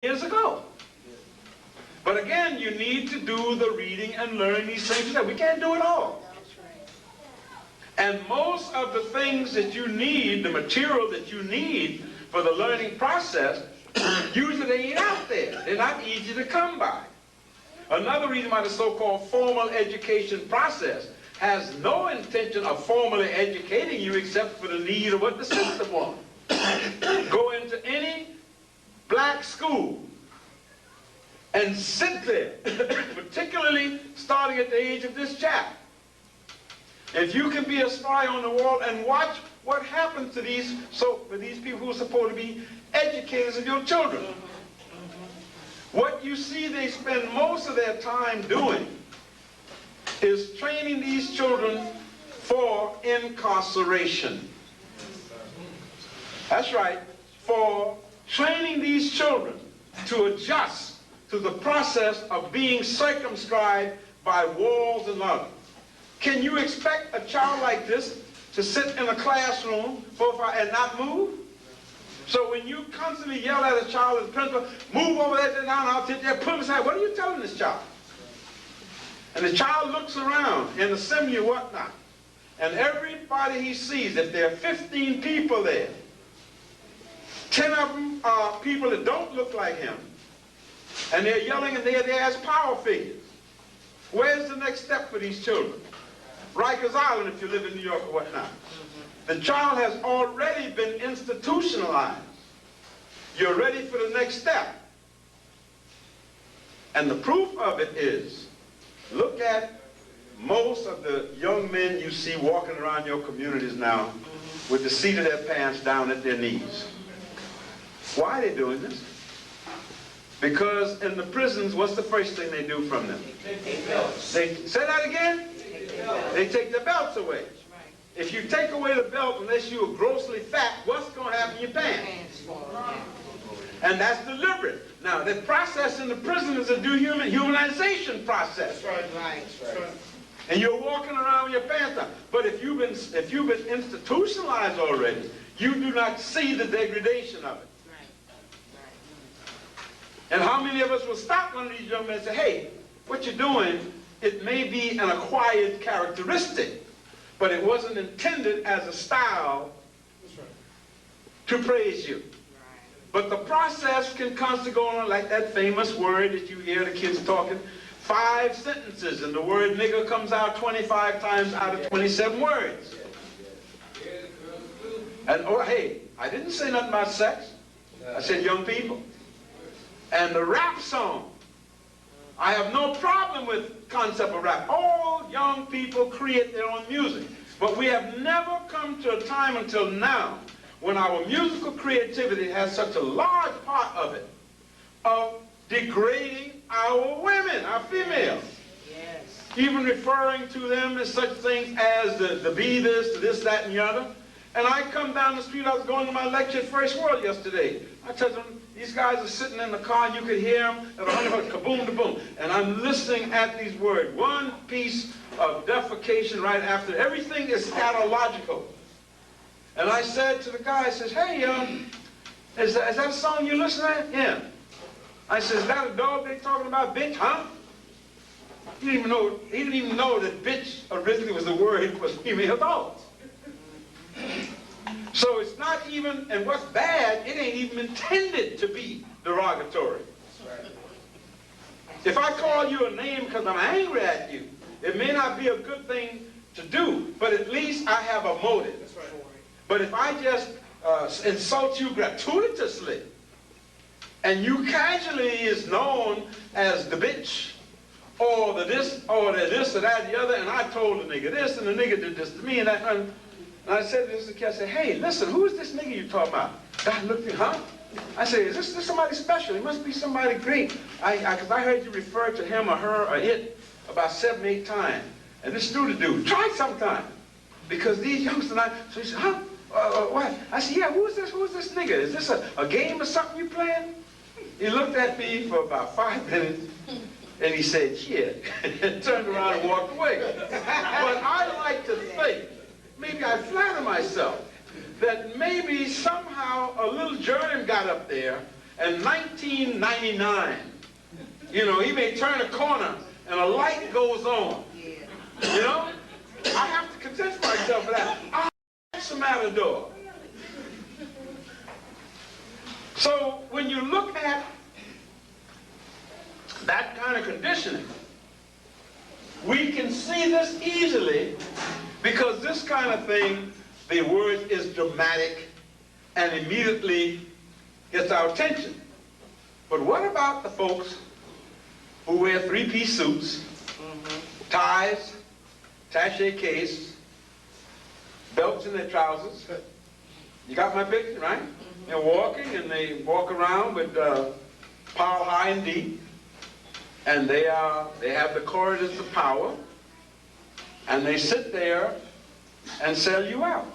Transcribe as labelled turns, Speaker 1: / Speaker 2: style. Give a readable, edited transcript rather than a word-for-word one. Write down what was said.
Speaker 1: years ago. But again, you need to do the reading and learning these things. We can't do it all. And most of the things that you need, the material that you need for the learning process, usually they ain't out there. They're not easy to come by. Another reason why the so-called formal education process has no intention of formally educating you except for the need of what the system wants. Go into any black school and sit there, particularly starting at the age of this chap. If you can be a spy on the wall and watch what happens to these people who are supposed to be educators of your children. What you see they spend most of their time doing is training these children for incarceration. That's right, for training these children to adjust to the process of being circumscribed by walls and others. Can you expect a child like this to sit in a classroom and not move? So when you constantly yell at a child as a principal, move over there, down, I'll sit there, put him aside. What are you telling this child? And the child looks around in assembly or whatnot, and everybody he sees, if there are 15 people there, 10 of them are people that don't look like him, and they're yelling and they're there as power figures. Where's the next step for these children? Rikers Island if you live in New York or whatnot. The child has already been institutionalized. You're ready for the next step. And the proof of it is, look at most of the young men you see walking around your communities now with the seat of their pants down at their knees. Why are they doing this? Because in the prisons, what's the first thing they do from them?
Speaker 2: Take belts.
Speaker 1: Say that again? They take the belts away. If you take away the belt, unless you are grossly fat, what's going to happen in your pants? And that's deliberate. Now, the process in the prison is a dehumanization process.
Speaker 2: That's right.
Speaker 1: And you're walking around with your pants down. But if you've been institutionalized already, you do not see the degradation of it. And how many of us will stop one of these young men and say, hey, what you're doing, it may be an acquired characteristic, but it wasn't intended as a style to praise you. But the process can constantly go on like that famous word that you hear the kids talking, 5 sentences, and the word nigger comes out 25 times out of 27 words. And oh, hey, I didn't say nothing about sex. I said young people. And the rap song, I have no problem with concept of rap. All young people create their own music. But we have never come to a time until now when our musical creativity has such a large part of it, of degrading our women, our females. Yes. Even referring to them as such things as the be this, that, and the other. And I come down the street, I was going to my lecture at First World yesterday. I told them, these guys are sitting in the car, and you could hear them at 100, kaboom, kaboom. And I'm listening at these words. One piece of defecation right after. Everything is scatological. And I said to the guy, I says, hey, is that a song you listen to? Yeah. I said, is that a dog they talking about, bitch, huh? He didn't even know that bitch originally was the word for female dogs. So it's not even, and what's bad, it ain't even intended to be derogatory. If I call you a name because I'm angry at you, it may not be a good thing to do, but at least I have a motive. But if I just insult you gratuitously, and you casually is known as the bitch, or the this, or the this, or that, the other, and I told the nigga this, and the nigga did this to me, and that, and I said to this kid, I said, hey, listen, who is this nigga you talking about? God looked at me, huh? I said, is this somebody special? He must be somebody great. Because I heard you refer to him or her or it about 7, 8 times. And this student dude, try it sometime. Because these youngsters, so he said, huh? What? I said, yeah, who is this nigga? Is this a game or something you playing? He looked at me for about 5 minutes, and he said, yeah, and turned around and walked away. But I like to think, maybe I flatter myself, that maybe somehow a little germ got up there in 1999, you know, he may turn a corner and a light goes on. You know? I have to convince myself of that. That's a matador. So when you look at that kind of conditioning, we can see this easily because this kind of thing, the word is dramatic and immediately gets our attention. But what about the folks who wear three-piece suits, ties, attaché case, belts in their trousers? You got my picture, right? They're walking and they walk around with power high and deep. And they have the corridors of power, and they sit there and sell you out.